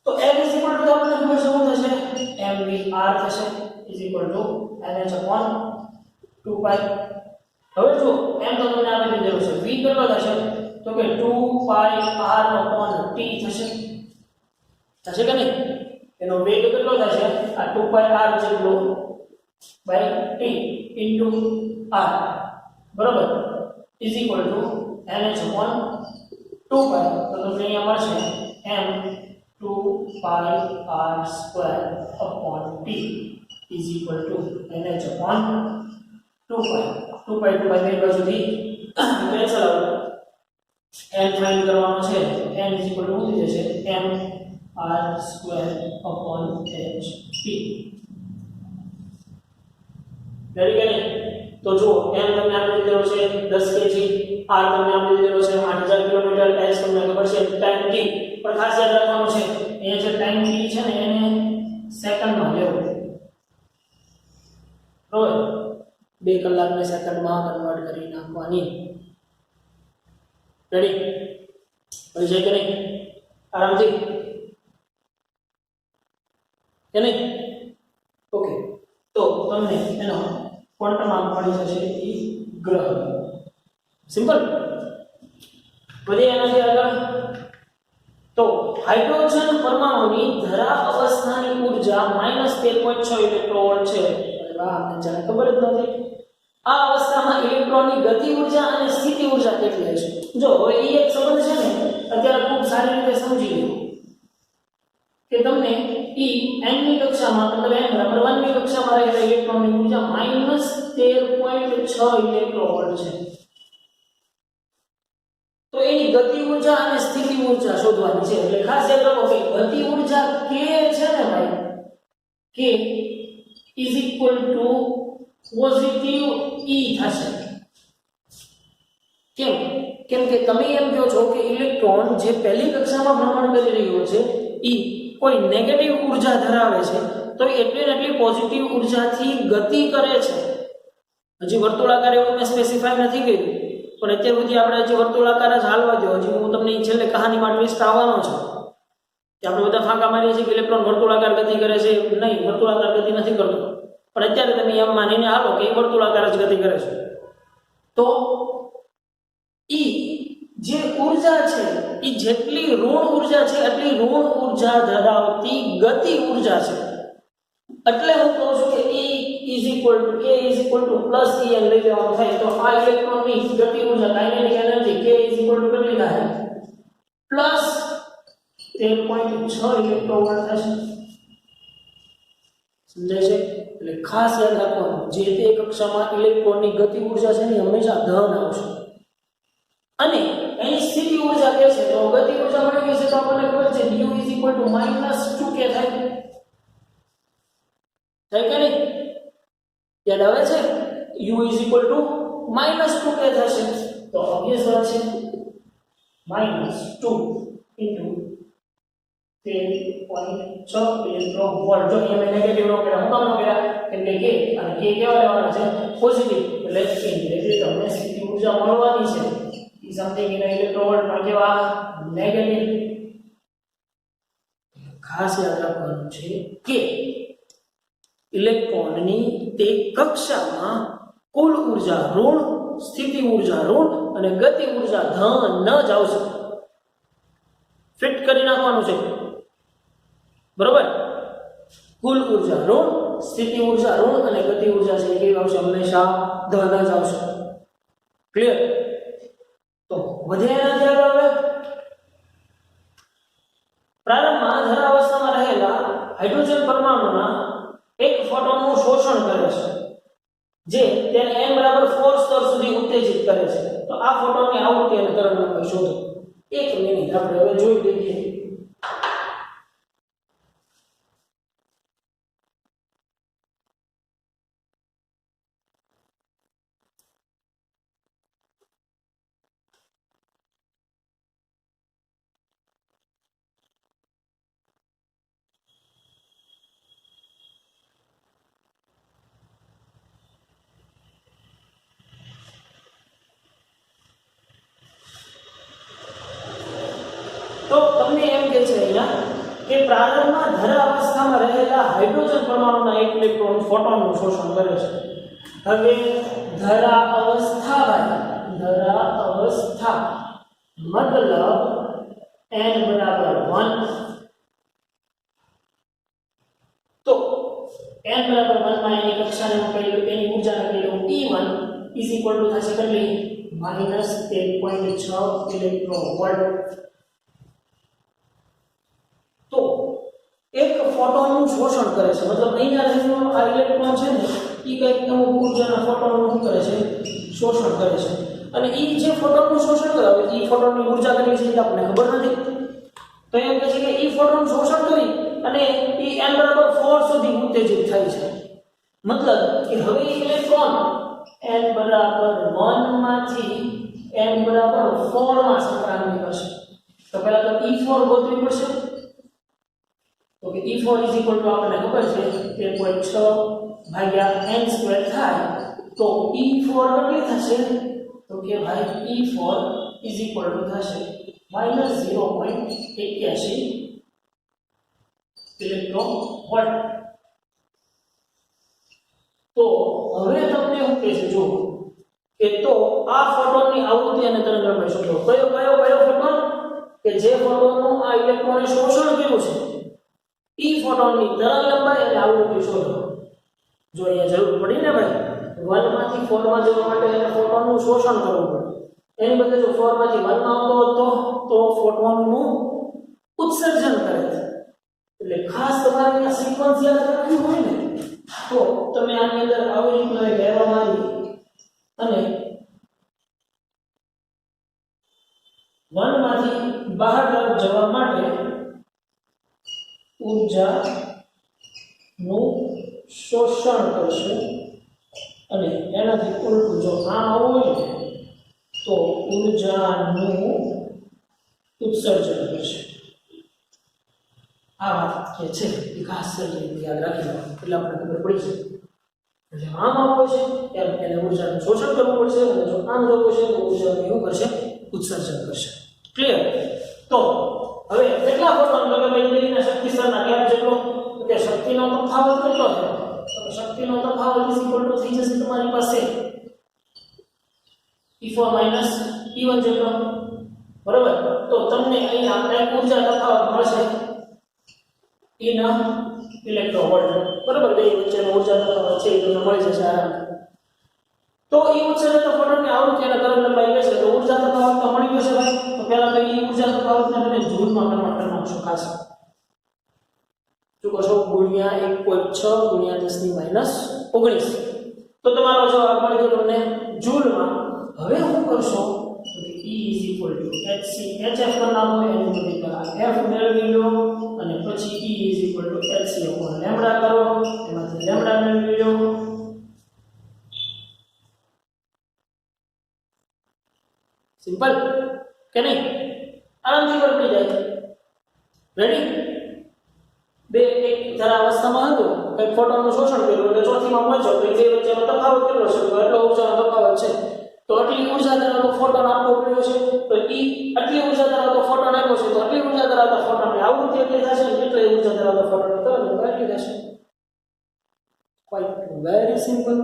તો m ઇઝ ઇક્વલ ટુ આપણને ખબર છે શું થશે? mvr થશે is equal to nh upon 2 pi. હવે જો m તો તમને આપી દીધેલું છે, v કેટલો થશે? તો કે 2 pi r upon t થશે. થશે કે નહીં? એનો વેગ કેટલો થશે? આ 2 pi r જેટલો by t into r, બરોબર, is equal to nh upon 2 pi. તો તમને અહીંયા મળશે m 2 pi r square upon t is equal to nh upon 2 pi. 2 pi બે બાજુથી કેન્સલ આવે, n ફાઇન્ડ કરવાનો છે. n is equal to શું થઈ જશે? m r square upon h t. Ready કે નહીં? તો જો m તમને આપી દીધેલો છે 10 kg, r તમને આપી દીધેલો છે 8000 કિલોમીટર, h તમને ખબર છે ટાઈમ t. પણ ખાસ યાદ રાખવાનું છે એ જે ટાઈમ t છે ને એને સેકન્ડમાં લેવો, બરોબર? 2 કલાકને સેકન્ડમાં કન્વર્ટ કરી નાખવાની. રેડી? પછી છે કે નહીં? આરામથી કે નહીં? ઓકે, તો તમને એનો ક્વોન્ટમ આમ મળી જશે એ ગ્રહ. સિમ્પલ. પછી એનાથી આગળ તો હાઇડ્રોજન પરમાણુની ધરા અવસ્થાની ઊર્જા -13.6 ઇલેક્ટ્રોવોલ્ટ છે. વાહ, અમને જાણે ખબર જ નથી. આ અવસ્થામાં ઇલેક્ટ્રોનની ગતિ ઊર્જા અને સ્થિતિ ઊર્જા કેટલી હશે? જો હવે એ એક સંબંધ છે ને અત્યારે ખૂબ સારી રીતે સમજી લો કે તમને n ની કક્ષામાં, મતલબ n બરાબર 1 ની કક્ષામાં રહેલા ઇલેક્ટ્રોનની ઊર્જા -13.6 ઇલેક્ટ્રોવોલ્ટ છે. તો એની ગતિ ઊર્જા અને સ્થિતિ ઊર્જા શોધવાની છે. એટલે ખાસ યાદ રાખો કે ગતિ ઊર્જા k છે ને ભાઈ, k is equal to positive e થશે. કેમ? કેમ કે તમે એમ કહો છો કે ઇલેક્ટ્રોન જે પહેલી કક્ષામાં ભ્રમણ કરી રહ્યો છે e કોઈ નેગેટિવ ઊર્જા ધરાવે છે, તો એટલી ને એટલી પોઝિટિવ ઊર્જાથી ગતિ કરે છે. હજી વર્તુળાકાર એવું મેં સ્પેસિફાઈ નથી કર્યું, પણ અત્યાર સુધી આપણે જે વર્તુળાકાર જ હાલવા દો. હજી હું તમને છેલ્લે કહાનીમાં ટ્વિસ્ટ આવવાનો છે કે આપણે બધા ફાંકા મારીએ છીએ કે ઇલેક્ટ્રોન વર્તુળાકાર ગતિ કરે છે. નહીં, વર્તુળાકાર ગતિ નથી કરતો, પણ અત્યારે તમે એમ માનીને હાલો કે એ વર્તુળાકાર જ ગતિ કરે છે. તો ઈ જે ઊર્જા છે એ જેટલી ઋણ ઊર્જા છે એટલી ઋણ ઊર્જા ધરાવતી ગતિ ઊર્જા છે. એટલે હું કહું છું કે E is equal to k is equal to plus E એમ લઈ લેવાનું થાય. તો આ ઇલેક્ટ્રોનની ગતિ ઊર્જા kinetic energy k is equal to કેટલી થાય? પ્લસ 13.6 ઇલેક્ટ્રોવોલ્ટ થશે. સમજાય છે? એટલે ખાસ યાદ રાખવાનું, જે તે કક્ષામાં ઇલેક્ટ્રોનની ગતિ ઊર્જા છે ને હંમેશા ધન આવશે. અને એની સ્થિતિ ઊર્જા કે છે, તો ગતિ ઊર્જા મળી ગઈ છે તો આપણને ખબર છે u is equal to -2k થાય. થાય કે નહીં? યાદ આવે છે? u is equal to -2k થશે. તો ઓબ્વિયસ વાત છે -2 into 13.6 ઇલેક્ટ્રોવોલ્ટ. જો અહીંયા નેગેટિવ નો કર્યા, હું કામ નો કર્યા? કેમ કે k અને k કેવા લેવાના છે? પોઝિટિવ. એટલે ઇન્ડિરેક્ટલી તમને સ્થિતિ ઊર્જા મળવાની છે. ઈ સમથિંગ ઇન ઇલેક્ટ્રોવોલ્ટ માં કેવા? નેગેટિવ. ખાસ યાદ રાખવાનું છે કે ઇલેક્ટ્રોનની તે કક્ષામાં કુલ ઊર્જા ઋણ, સ્થિતિ ઊર્જા ઋણ અને ગતિ ઊર્જા ધન જ આવશે. ફિટ કરી નાખવાનું છે, બરોબર? કુલ ઊર્જા ઋણ, સ્થિતિ ઊર્જા ઋણ અને ગતિ ઊર્જા છે એ આવશે હંમેશા ધન જ આવશે. ક્લિયર? તો વધે એનાથી આગળ હવે પ્રારંભમાં ધરા અવસ્થામાં રહેલા હાઇડ્રોજન પરમાણુના એક ફોટોનનું શોષણ કરે છે, જે તેને n બરાબર 4 સ્તર સુધી ઉત્તેજિત કરે છે. તો આ ફોટોનની આવૃત્તિ અને તરંગલંબાઈ શોધો. 1 મિનિટ આપણે હવે જોઈ લઈએ. તો તમને હાઇડ્રોજન પરમાણુના એક ઇલેક્ટ્રોન ફોટોનનું શોષણ કરે છે. હવે ધરા અવસ્થા મતલબ n બરાબર 1. તો n બરાબર 1 માં એની કક્ષાને મૂકેલું એની ઊર્જાને મૂકેલું E1 ઇઝ ઇક્વલ ટુ થશે કેટલી -1.6 ઇલેક્ટ્રોન વોલ્ટ. તો એક ફોટોનનું શોષણ કરે છે, મતલબ અહીંયા રહેલો આ ઇલેક્ટ્રોન છે ને એ કંઈક અમુક ઊર્જાના ફોટોનનું શું કરે છે, શોષણ કરે છે. અને એ જે ફોટોનનું શોષણ કરે એ ફોટોનની ઊર્જા કેટલી છે એ આપણને ખબર નથી. તો એમ કહે છે કે એ ફોટોનનું શોષણ કરી અને એ n બરાબર 4 સુધી ઉત્તેજિત થાય છે. મતલબ કે હવે ઇલેક્ટ્રોન n બરાબર 1 માંથી n બરાબર 4 માં સંક્રાંતિ કરશે. તો પહેલા તો E4 ગોતવી પડશે. તો કે E4 ઇઝ ઇક્વલ ટુ આપણને ખબર છે 1.6 ભાગ્યા n સ્ક્વેર થાય. તો E4 કેટલી થશે? તો કે ભાઈ E4 ઇઝ ઇક્વલ ટુ થશે -0.81 ઇલેક્ટ્રોન વોલ્ટ. તો હવે તમને શું કહે છે જો કે તો આ ફોટોનની આવૃત્તિ અને તરંગલંબાઈ શોધો. કયો ફોટોન કે જે ફોટોનનું આ ઇલેક્ટ્રોને શોષણ કર્યું છે એ ફોટોનની તરંગલંબાઈ અને આવૃત્તિ શોધો. જો અહીંયા જરૂર પડી ને ભાઈ 1 માંથી 4 માં જવા માટે એને ફોટોનનું શોષણ કરવું પડે. એની બદલે જો 4 માંથી 1 માં આવતો તો ફોટોનનું ઉત્સર્જન કરે છે. એટલે ખાસ તમારે આ સિક્વન્સ યાદ રાખવું હોય ને તો તમે આની અંદર આવી રીતના લેવામાં આવી અને 1 માંથી બહાર તરફ જવા માટે ઊર્જાનું શોષણ કરશે અને એનાથી ઉલટું જો આમ આવું હોય ને તો ઊર્જાનું ઉત્સર્જન કરશે. આ વાત કે છે એ ખાસ કરીને યાદ રાખી લો એટલે આપણને ખબર પડી જાય. એટલે આમ આવવું છે એમ એને ઊર્જાનું શોષણ કરવું પડશે અને જો આમ જવું છે તો ઊર્જાનું એવું કરશે ઉત્સર્જન કરશે. ક્લિયર? તો હવે કેટલા ફોટોન લગાવેલી શક્તિ સ્તરના ગેપ જેટલો કે શક્તિનો તફાવત કેટલો છે? તો શક્તિનો તફાવત ઇઝ ઇક્વલ ટુ થઈ જશે તમારી પાસે E4 E1 જેટલો. બરાબર? તો તમને અહીંયા એક ઊર્જા તફાવત મળશે એના ઇલેક્ટ્રોન વોલ્ટ. બરાબર? બે વચ્ચેનો ઊર્જા તફાવત છે એ તમને મળી જશે આરામથી. તો એ ઉત્સર્જિત ફોટોનની આવૃત્તિ અને તરંગલંબાઈ લેશે તો ઊર્જા તફાવત તો મળી ગયો છે ભાઈ. તો પહેલા તો એ ઊર્જા તફાવતને તમે જૂલમાં કન્વર્ટ કરી નાખશો ખાસ. શું કરશો? ગુણ્યા 1.6 ગુણ્યા 10 ની -19. તો તમારો જવાબ મળી ગયો તમને જૂલમાં. હવે શું કરશો? તો E hc hf પર નાખો એની બદલે f મેળવી લો અને પછી E hc લેમ્બડા કરો એમાંથી લેમ્બડા મેળવી લો. સિમ્પલ કે નહીં? આરામથી કરી જાય. રેડી? બે એક ધરા અવસ્થામાં હતો કંઈક ફોટોનનું શોષણ કર્યું એટલે ચોથીમાં પહોંચ્યો તો બે વચ્ચેનો તફાવત કેટલો છે? તો એટલો ઊર્જાનો તફાવત છે. તો આટલી ઊર્જા ધરાવતો ફોટોન આપવો પડ્યો છે તો આટલી ઊર્જા ધરાવતો ફોટોન આપ્યો છે તો આટલી ઊર્જા ધરાવતા ફોટોનની આવૃત્તિ એટલી થશે ને એટલી ઊર્જા ધરાવતા ફોટોનની તરંગલંબાઈ એટલી થશે. ક્વાઇટ વેરી સિમ્પલ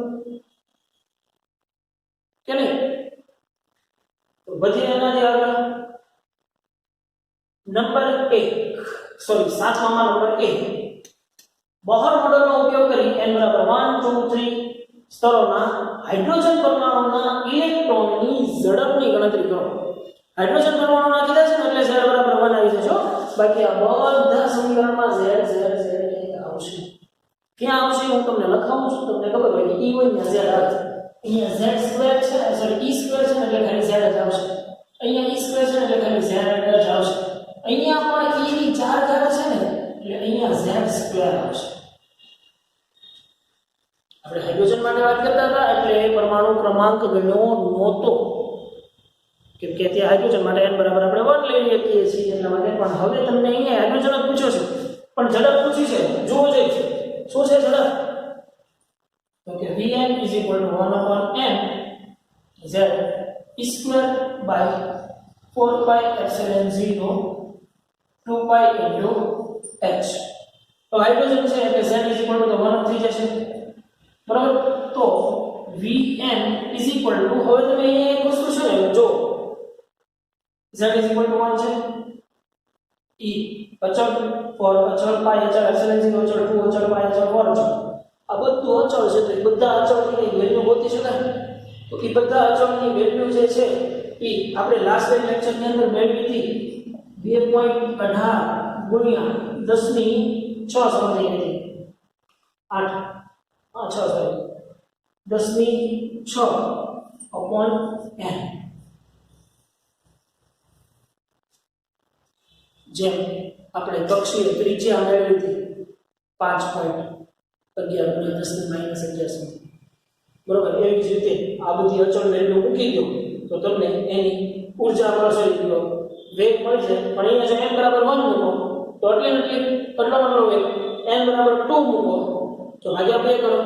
કે નહીં? તો બધી એનાથી આગળ નંબર 7માં નંબર 1 બોહર મોડેલનો ઉપયોગ કરી n બરાબર 1 2 3 સ્તરોના હાઇડ્રોજન પરમાણુના ઇલેક્ટ્રોનની ઝડપની ગણતરી કરો. હાઇડ્રોજન પરમાણુ નાખી દેશે ને એટલે z બરાબર 1 આવી જશે. બાકી આ બધા સમીકરણમાં z આવશે. ક્યાં આવશે હું તમને લખાવું છું. તમને ખબર હોય કે E હોય ને z આવે. અહીંયા z સ્ક્વેર છે સોરી E સ્ક્વેર છે એટલે ખાલી z જ આવશે. અહીંયા E સ્ક્વેર છે એટલે ખાલી z જ આવશે. અહીંયા પણ E ની 4 ઘાત છે ને એટલે અહીંયા z સ્ક્વેર આવશે. આપણે હાઇડ્રોજન માટે વાત કરતા હતા એટલે પરમાણુ ક્રમાંક ગણ્યો નહોતો કેમ કે ત્યાં હાઇડ્રોજન માટે n બરાબર આપણે 1 લઈ શકીએ છીએ એટલા માટે. પણ હવે તમને અહીંયા હાઇડ્રોજન જ પૂછ્યો છે પણ ઝડપ પૂછી છે. જોવો જોઈએ શું છે ઝડપ? તો કે Vn = 1/n z square by 4 pi epsilon 0 2 pi into h. તો હાઇડ્રોજન છે એટલે Z = તો 1 થઈ જશે બરાબર તો Vn = હવે તમે અહીંયા એક વસ્તુ છે ને જો Z = 1 છે E અચળ for અચળ pi અચળ epsilon 0 અચળ 2 અચળ pi અચળ 4 અચળ આ બધું અચળ છે તો એ બધા અચળની વેલ્યુ ગોતી શકાય તો એ બધા અચળની વેલ્યુ જે છે એ આપણે લાસ્ટ લેક્ચર ની અંદર મેળવી હતી 2.18 ગુણ્યા 10 ની 6 સમજી હતી 8 6 સોરી 10 ની 6 upon n જેમ આપણે કક્ષીય ત્રિજ્યા મેળવી હતી 5.11 × 10 ની -11 બરોબર એવી જ રીતે આ બધી અચળ વેલ્યુ મૂકી દો તો તમને એની ઊર્જા મળશે વેગ મળશે પણ અહીંયા જો n = 1 મૂકો તો કેટલો વેગ n = 2 મૂકો તો ભાગ્યા 2 કરો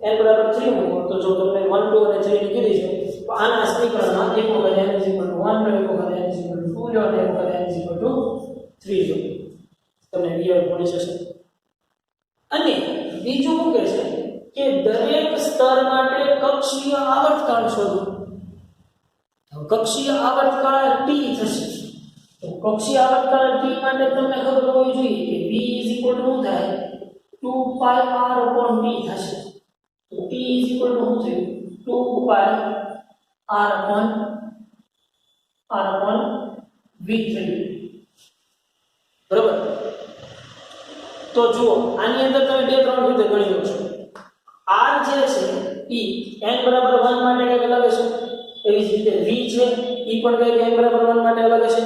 n = 3 મૂકો તો જો તમને 1 2 અને 3 ની કીધી છે તો આના સમીકરણમાં એક વખત n = 1 લો એક વખત n = 2 લો અને એક વખત n = 3 લો તમને રિયલ મળી જશે અને બીજું શું કહે છે કે દરેક સ્તર માટે કક્ષીય આવર્તકાળ શોધો કક્ષીય આવર્તકાળ t થશે તો કક્ષીય આવર્તકાળ t માટે તમને ખબર હોવી જોઈએ કે v = શું થાય 2 pi r/t થશે તો t = શું થયું 2 pi r/v3 બરાબર તો જુઓ આની અંદર તમે બે ત્રણ રીતે ગણી લો છો r જે છે ઈ n = 1 માટે કઈક અલગ હશે એવી જ રીતે v છે ઈ પણ કઈક n = 1 માટે અલગ હશે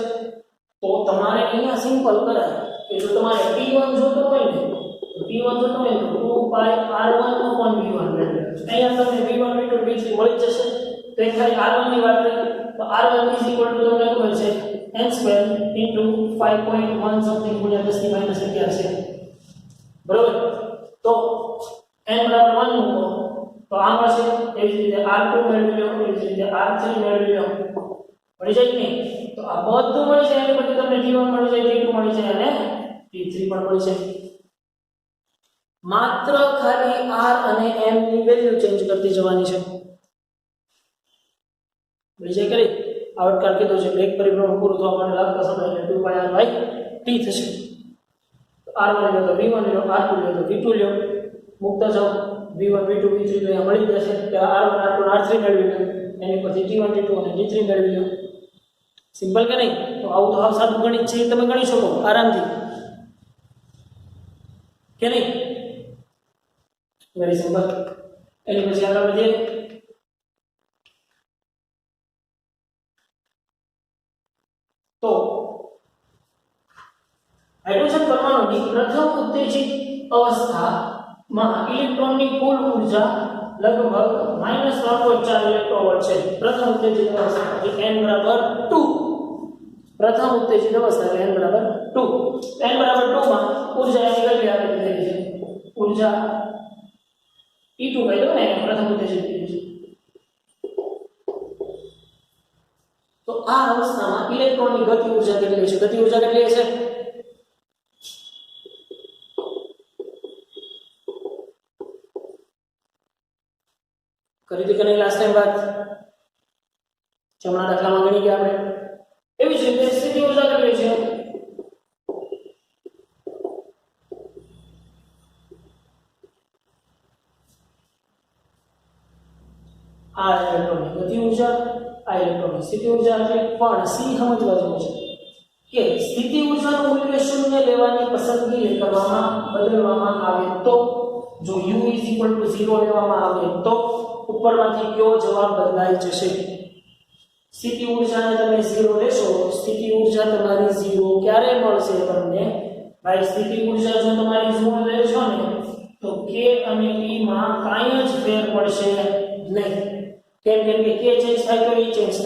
તો તમારે અહીંયા સિમ્પલ કરાય કે જો તમારે t1 જોતો હોય ને તો t1 જોતો હોય તો 2 pi r1/v1 અહીંયા તમને v1 v2 v3 મળી જશે તો એ ખાલી r1 ની વાત કરી તો r1 = તમને ખબર છે n² * 5.1 something × 10 ની -11 છે બરોબર તો n = 1 મૂકો તો આ મળશે એવી જ રીતે r2 મેળવી લો એવી જ રીતે r3 મેળવી લો મળી જાય કે તો આ બધું મળી જાય એની પછી તમને t1 મળી જાય t2 મળી જાય અને t3 પણ મળી જાય માત્ર ખાલી r અને m ની વેલ્યુ ચેન્જ કરતી જવાની છે મળી જાય કરી આવર્તકાળ કીધો છે એક પરિભ્રમણ પૂરું થવા માટે લાગતો સમય એટલે 2 pi r/t થશે r1 લો તો v1 લો r2 લો તો v2 લો મુકતા જાઓ v1 v2 v3 તો અહીંયા મળી જશે કે r1 r2 r3 મેળવી લો એની પછી t1 t2 અને t3 મેળવી લો સિમ્પલ કે નહીં તો આવું તો હાવ સાદું ગણિત છે તમે ગણી શકો આરામથી કે નહીં વેરી સિમ્પલ એની પછી આગળ વધીએ તો હાઇડ્રોજન પરમાણુની પ્રથમ ઉત્તેજિત અવસ્થામાં ઇલેક્ટ્રોનની કુલ ઊર્જા લગભગ -3.4 ઇલેક્ટ્રોવોલ્ટ છે પ્રથમ ઉત્તેજિત અવસ્થા એટલે n = 2 પ્રથમ ઉત્તેજિત અવસ્થા એટલે n = 2 n = 2 માં ઊર્જા એની કેટલી આપી દીધી છે ઊર્જા E2 કહી દો ને પ્રથમ ઉત્તેજિત છે તો આ અવસ્થામાં ઇલેક્ટ્રોનની ગતિ ઊર્જા કેટલી છે ગતિ ઊર્જા કેટલી છે કરી હતી કે નહીં લાસ્ટ ટાઈમ વાત જમણા દાખલામાં ગણી ગયા આપણે એવી જ રીતે સ્થિતિ ઊર્જા કેટલી છે આ ઇલેક્ટ્રોનની ગતિ ઊર્જા આ ઇલેક્ટ્રોનની સ્થિતિ ઊર્જા એટલે પણ સી સમજવા જેવું છે કે સ્થિતિ ઊર્જાનું મૂલ્ય શૂન્ય લેવાની પસંદગી કરવામાં બદલવામાં આવે તો જો u = 0 લેવામાં આવે તો ઉપરમાંથી કયો જવાબ બદલાઈ જશે સ્થિતિ ઊર્જાને તમે 0 લેશો સ્થિતિ ઊર્જા તમારી 0 ક્યારે મળશે તમને ભાઈ સ્થિતિ ઊર્જા જો તમારી 0 લેશો ને તો k અને e માં કાંઈ જ ફેર પડશે નહીં કેમ કે k ચેન્જ થાય તો e ચેન્જ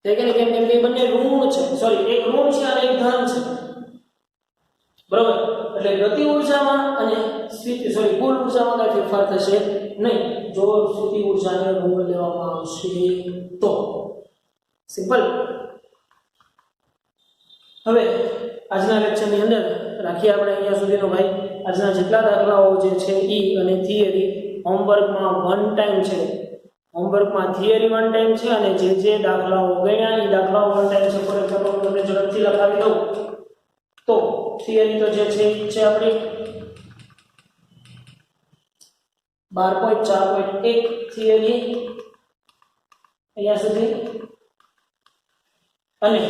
થાય કેમ કે બંને ઋણ છે સોરી એક ઋણ છે અને એક ધન છે બરાબર એટલે ગતિ ઊર્જામાં અને કુલ ઊર્જામાં કઈ ફેરફાર થશે નહીં જો સ્થિતિ ઊર્જાને ઋણ લેવામાં આવશે તો સિમ્પલ હવે આજના લેક્ચરની અંદર રાખીએ આપણે અહીંયા સુધીનો ભાઈ. આજના જેટલા દાખલાઓ જે છે ઈ અને થિયરી હોમવર્કમાં વન ટાઈમ છે. હોમવર્કમાં થિયરી વન ટાઈમ છે અને જે દાખલાઓ ગણ્યા એ દાખલાઓ વન ટાઈમ છે. ફોર એક્ઝામ્પલ તમને ઝડપથી લખાવી દઉં તો થિયરી તો જે છે ઈ છે આપણી 12.4.1 થિયરી અહીંયા સુધી અને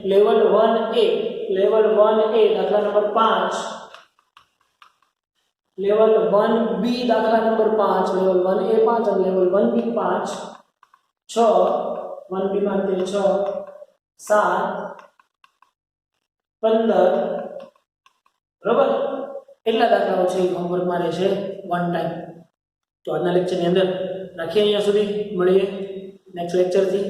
લેવલ 1A દાખલા નંબર 5, લેવલ 1B દાખલા નંબર 5, લેવલ 1A 5 અને લેવલ 1B 5, 6 1B માં 6 7 15 બરાબર એટલા દાખલાઓ છે હોમવર્કમાં રહેશે વન ટાઈમ. તો આજના લેક્ચરની અંદર રાખીએ અહીંયા સુધી. મળીએ નેક્સ્ટ લેક્ચરથી.